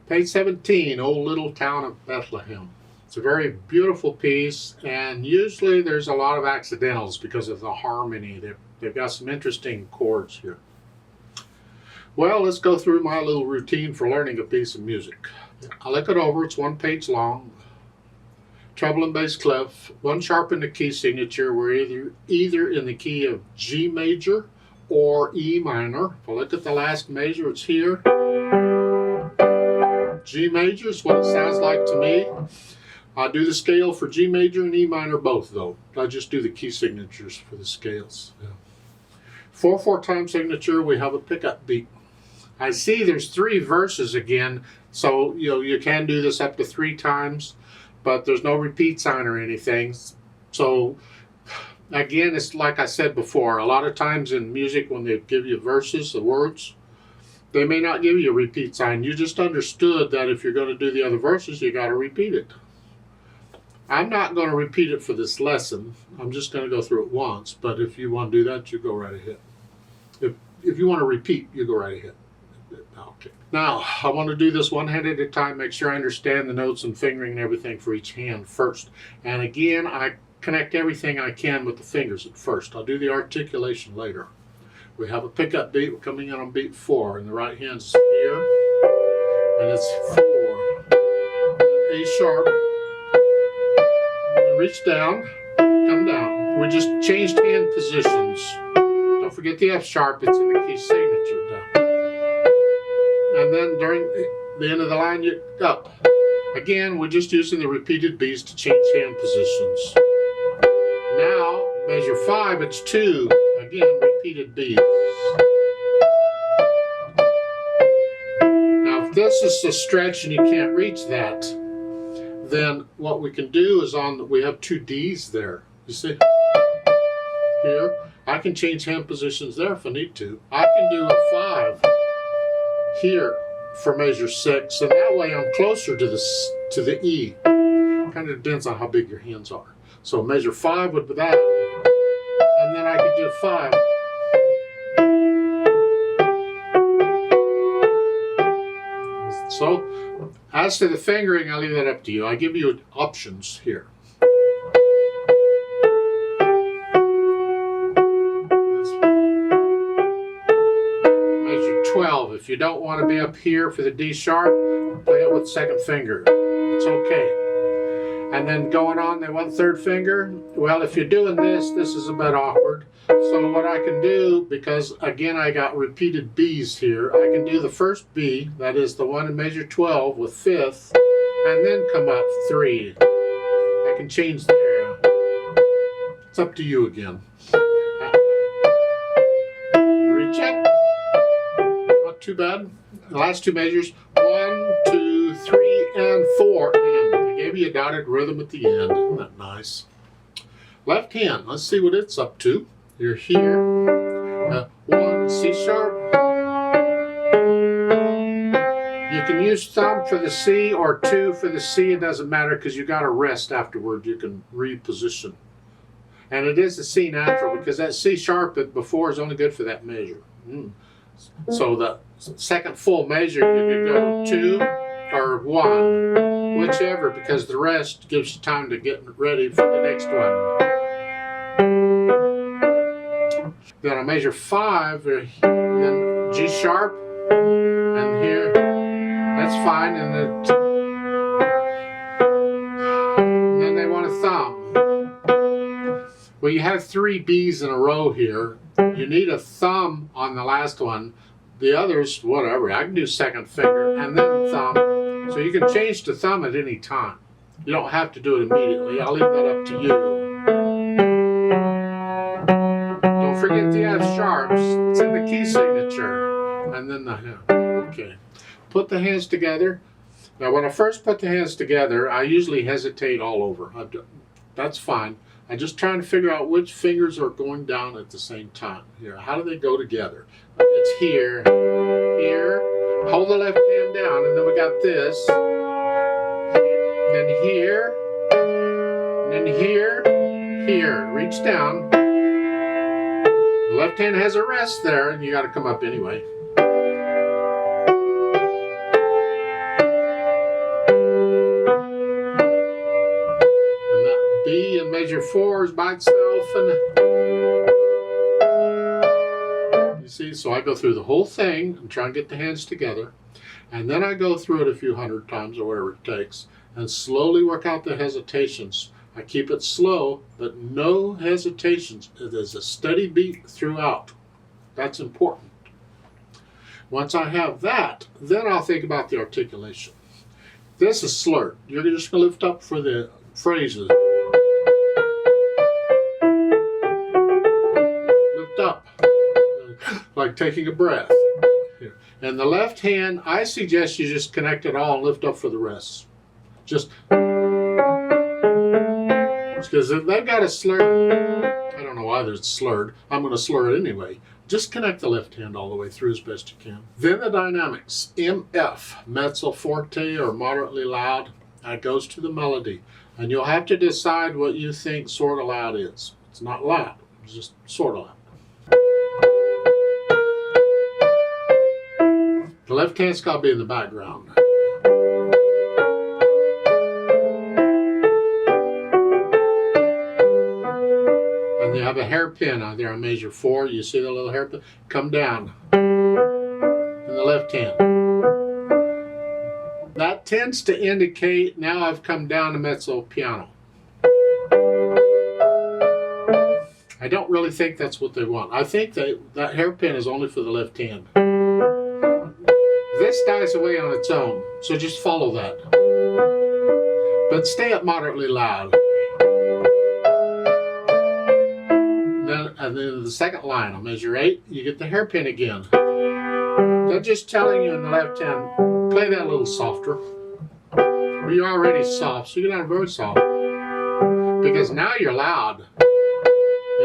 Page 17, Old Little Town of Bethlehem. It's a very beautiful piece, and usually there's a lot of accidentals because of the harmony. They've got some interesting chords here. Well, let's go through my little routine for learning a piece of music. I look it over, it's 1 page long. Treble and bass clef, 1 sharp in the key signature. We're either in the key of G major or E minor. If I look at the last measure, it's here. G major is what it sounds like to me. I do the scale for G major and E minor both, though. I just do the key signatures for the scales. 4/4 time signature, we have a pickup beat. I see there's 3 verses again, so you can do this up to 3 times, but there's no repeat sign or anything. So again, it's like I said before, a lot of times in music when they give you verses, the words, they may not give you a repeat sign. You just understood that if you're going to do the other verses, you got to repeat it. I'm not going to repeat it for this lesson. I'm just going to go through it once, but if you want to do that, you go right ahead. If you want to repeat, you go right ahead. Okay. Now, I want to do this one hand at a time, make sure I understand the notes and fingering and everything for each hand first. And again, I connect everything I can with the fingers at first. I'll do the articulation later. We have a pickup beat. We're coming in on beat 4, and the right hand's here, and it's 4. A sharp, and reach down, come down. We just changed hand positions. Don't forget the F sharp, it's in the key signature down. And then during the end of the line, you up. Again, we're just using the repeated B's to change hand positions. Now, measure 5, it's 2. Again, repeated B's. Now, if this is a stretch and you can't reach that, then what we can do is we have 2 D's there. You see? Here, I can change hand positions there if I need to. I can do a 5 here for measure 6, and that way I'm closer to the E. Kind of depends on how big your hands are. So measure 5 would be that, and then I could do 5. So, as to the fingering, I'll leave that up to you. I give you options here. Measure 12. If you don't want to be up here for the D sharp, play it with second finger. It's okay. And then going on the 1/3 finger, well, if you're doing this is a bit awkward. So what I can do, because again I got repeated B's here, I can do the first B, that is the one in measure 12 with 5th, and then come up 3. I can change there. It's up to you again. Recheck. Not too bad. The last 2 measures, 1, 2, 3, and 4, and I gave you a dotted rhythm at the end. Isn't that nice? Left hand, let's see what it's up to. You're here. 1, C sharp. You can use thumb for the C or 2 for the C. It doesn't matter because you got to rest afterward. You can reposition. And it is a C natural because that C sharp before is only good for that measure. So the second full measure, you could go 2 or 1, whichever, because the rest gives you time to get ready for the next one. Then I measure 5, then G sharp, and here, that's fine, and then they want a thumb. Well, you have 3 B's in a row here. You need a thumb on the last one. The others, whatever, I can do second finger and then thumb. So you can change to thumb at any time. You don't have to do it immediately. I'll leave that up to you. Don't forget the F sharps. It's in the key signature. And then the hand. Okay. Put the hands together. Now when I first put the hands together, I usually hesitate all over. That's fine. I'm just trying to figure out which fingers are going down at the same time. Here, how do they go together? It's here, here. Hold the left hand down, and then we got this. And then here, and then here, here. Reach down. The left hand has a rest there, and you got to come up anyway. measure 4s by itself, and you see, so I go through the whole thing and try and get the hands together, and then I go through it a few hundred times or whatever it takes, and slowly work out the hesitations. I keep it slow, but no hesitations. There's a steady beat throughout. That's important. Once I have that, then I'll think about the articulation. This is slurred. You're just going to lift up for the phrases. Lift up, like taking a breath. And the left hand, I suggest you just connect it all and lift up for the rest. Just because if they've got a slur, I don't know why they're slurred. I'm going to slur it anyway. Just connect the left hand all the way through as best you can. Then the dynamics. MF, mezzo forte or moderately loud, that goes to the melody. And you'll have to decide what you think sort of loud is. It's not loud, it's just sort of loud. The left hand's got to be in the background. And you have a hairpin out there on measure 4. You see the little hairpin? Come down in the left hand. That tends to indicate now I've come down to mezzo piano. I don't really think that's what they want. I think that hairpin is only for the left hand. This dies away on its own, so just follow that. But stay at moderately loud. And then the second line on measure 8, you get the hairpin again. They're just telling you in the left hand, play that a little softer. Well, you're already soft, so you're not very soft. Because now you're loud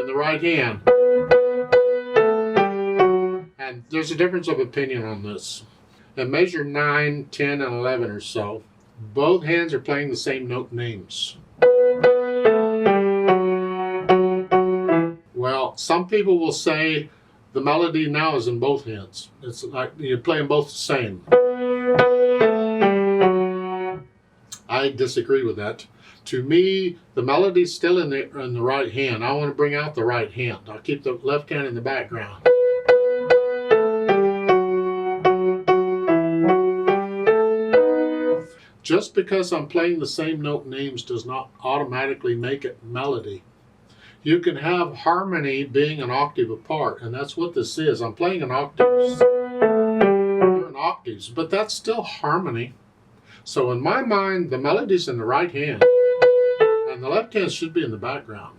in the right hand. And there's a difference of opinion on this. At measure 9, 10, and 11 or so, both hands are playing the same note names. Well, some people will say the melody now is in both hands. It's like you're playing both the same. I disagree with that. To me, the melody's still in the right hand. I want to bring out the right hand. I'll keep the left hand in the background. Just because I'm playing the same note names does not automatically make it melody. You can have harmony being an octave apart, and that's what this is. I'm playing in octaves. They're in octaves, but that's still harmony. So in my mind, the melody's in the right hand, and the left hand should be in the background.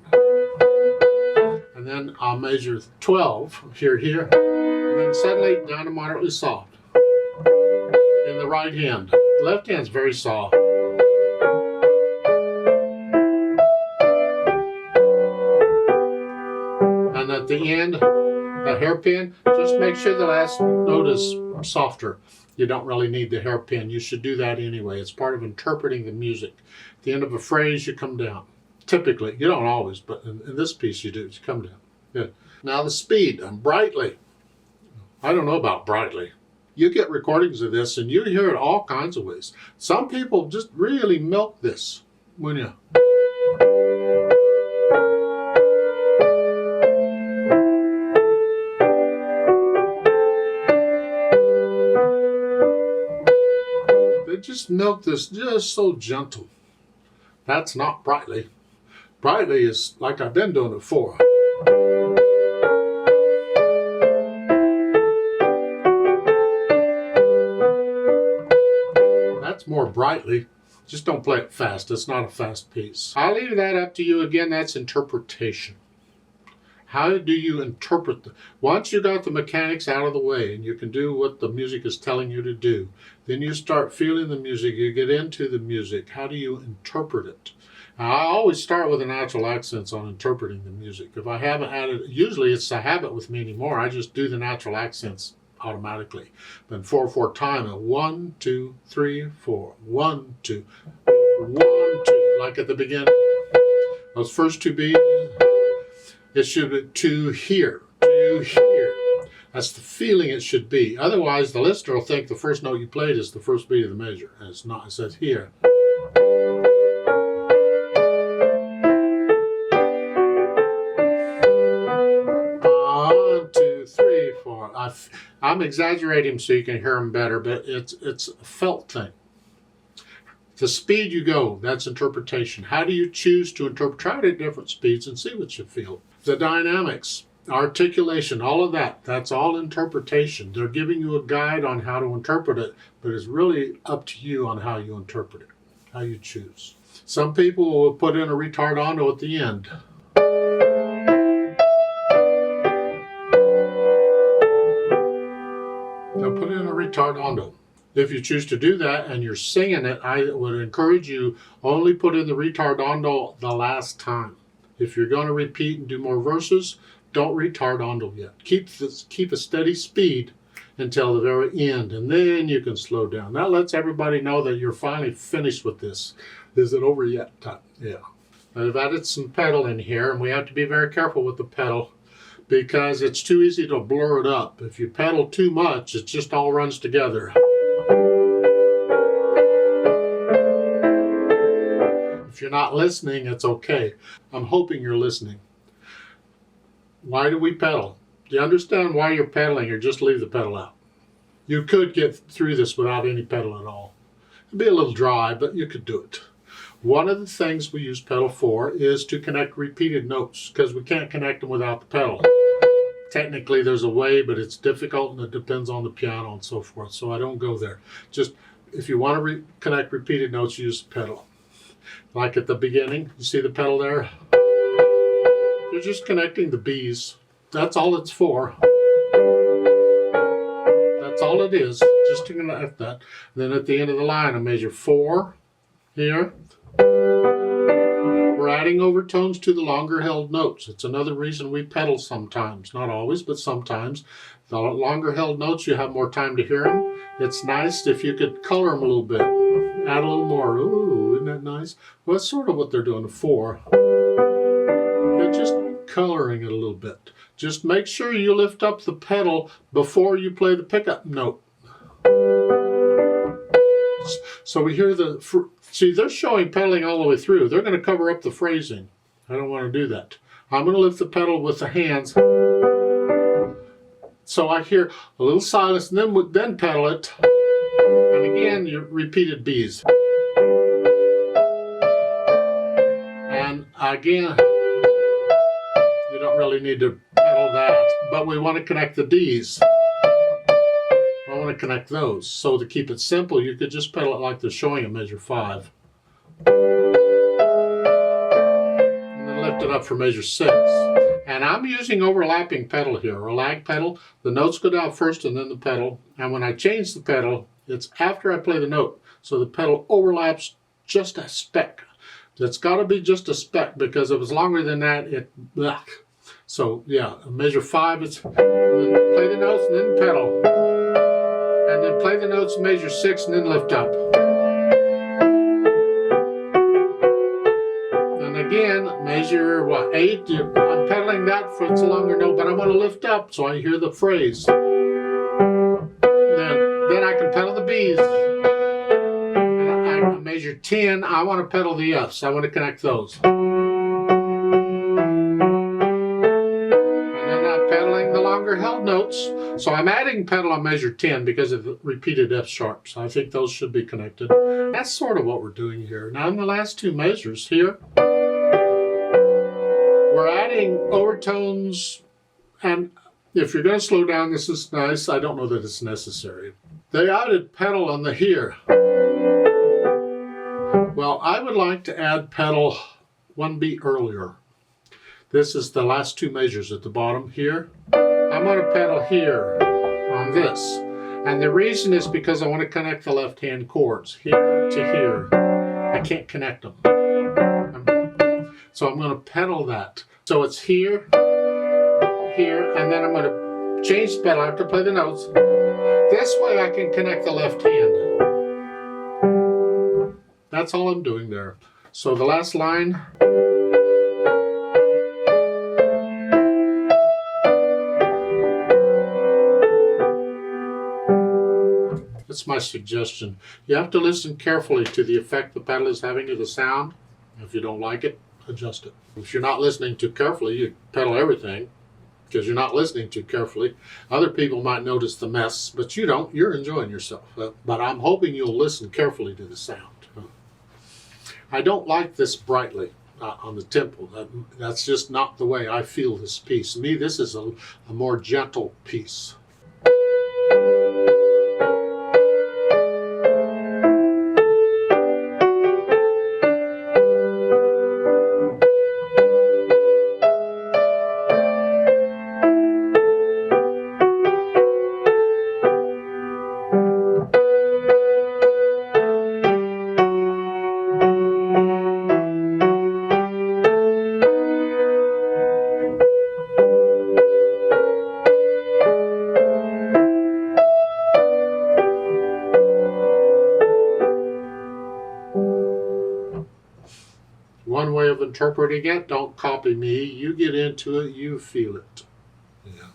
And then I'll measure 12, here, and then suddenly down to moderately soft. In the right hand. The left hand's very soft. And at the end, the hairpin, just make sure the last note is softer. You don't really need the hairpin. You should do that anyway. It's part of interpreting the music. At the end of a phrase, you come down. Typically, you don't always, but in this piece you do. You come down. Good. Now the speed, brightly. I don't know about brightly. You get recordings of this and you hear it all kinds of ways. Some people just really milk this when you. They just milk this just so gentle. That's not brightly. Brightly is like I've been doing it for. More brightly. Just don't play it fast. It's not a fast piece. I'll leave that up to you. Again, that's interpretation. How do you interpret once you got the mechanics out of the way and you can do what the music is telling you to do, then you start feeling the music, you get into the music. How do you interpret it? Now, I always start with the natural accents on interpreting the music. If I haven't added, usually it's a habit with me anymore. I just do the natural accents automatically. Then 4/4 time, 1, 2, 3, 4, 1, 2, 1, 2, like at the beginning. Those first two beats, it should be to here, to here. That's the feeling it should be. Otherwise, the listener will think the first note you played is the first beat of the measure, and it's not. It says here. I'm exaggerating so you can hear them better, but it's a felt thing. The speed you go, that's interpretation. How do you choose to interpret? Try it at different speeds and see what you feel. The dynamics, articulation, all of that, that's all interpretation. They're giving you a guide on how to interpret it, but it's really up to you on how you interpret it, how you choose. Some people will put in a retardando at the end. They'll put in a retardando. If you choose to do that and you're singing it, I would encourage you only put in the retardando the last time. If you're going to repeat and do more verses, don't retardando yet. Keep a steady speed until the very end, and then you can slow down. That lets everybody know that you're finally finished with this. Is it over yet? Yeah. I've added some pedal in here, and we have to be very careful with the pedal because it's too easy to blur it up. If you pedal too much, it just all runs together. If you're not listening, it's okay. I'm hoping you're listening. Why do we pedal? Do you understand why you're pedaling, or just leave the pedal out? You could get through this without any pedal at all. It'd be a little dry, but you could do it. One of the things we use pedal for is to connect repeated notes, because we can't connect them without the pedal. Technically, there's a way, but it's difficult, and it depends on the piano and so forth, so I don't go there. Just, if you want to connect repeated notes, use the pedal. Like at the beginning, you see the pedal there? You're just connecting the B's. That's all it's for. That's all it is, just to connect that. Then at the end of the line, I measure 4 here. We're adding overtones to the longer held notes. It's another reason we pedal sometimes. Not always, but sometimes. The longer held notes, you have more time to hear them. It's nice if you could color them a little bit. Add a little more. Ooh, isn't that nice? Well, that's sort of what they're doing for. They're just coloring it a little bit. Just make sure you lift up the pedal before you play the pickup note. So we hear see, they're showing pedaling all the way through. They're going to cover up the phrasing. I don't want to do that. I'm going to lift the pedal with the hands. So I hear a little silence, and then pedal it. And again, your repeated B's. And again, you don't really need to pedal that, but we want to connect the D's. I want to connect those. So to keep it simple, you could just pedal it like they're showing at measure 5. And then lift it up for measure 6. And I'm using overlapping pedal here, or a lag pedal. The notes go down first and then the pedal. And when I change the pedal, it's after I play the note. So the pedal overlaps just a speck. It's got to be just a speck, because if it was longer than that, ugh. So yeah, measure 5, it's play the notes and then pedal. And then play the notes, measure 6, and then lift up. And again, measure 8. I'm pedaling that for it's a longer note, but I want to lift up so I hear the phrase. Then I can pedal the B's. And I measure 10. I want to pedal the F's. I want to connect those. Held notes. So I'm adding pedal on measure 10 because of the repeated F sharps. I think those should be connected. That's sort of what we're doing here. Now in the last 2 measures here, we're adding overtones, and if you're going to slow down, this is nice. I don't know that it's necessary. They added pedal on the here. Well, I would like to add pedal 1 beat earlier. This is the last 2 measures at the bottom here. I'm going to pedal here on this. And the reason is because I want to connect the left-hand chords here to here. I can't connect them. So I'm going to pedal that. So it's here, here, and then I'm going to change the pedal. I have to play the notes. This way I can connect the left hand. That's all I'm doing there. So the last line. That's my suggestion. You have to listen carefully to the effect the pedal is having to the sound. If you don't like it, adjust it. If you're not listening too carefully, you pedal everything. because you're not listening too carefully. Other people might notice the mess, but you don't. You're enjoying yourself. But I'm hoping you'll listen carefully to the sound. I don't like this brightly on the tempo. That's just not the way I feel this piece. To me, this is a more gentle piece. One way of interpreting it, don't copy me. You get into it, you feel it. Yeah.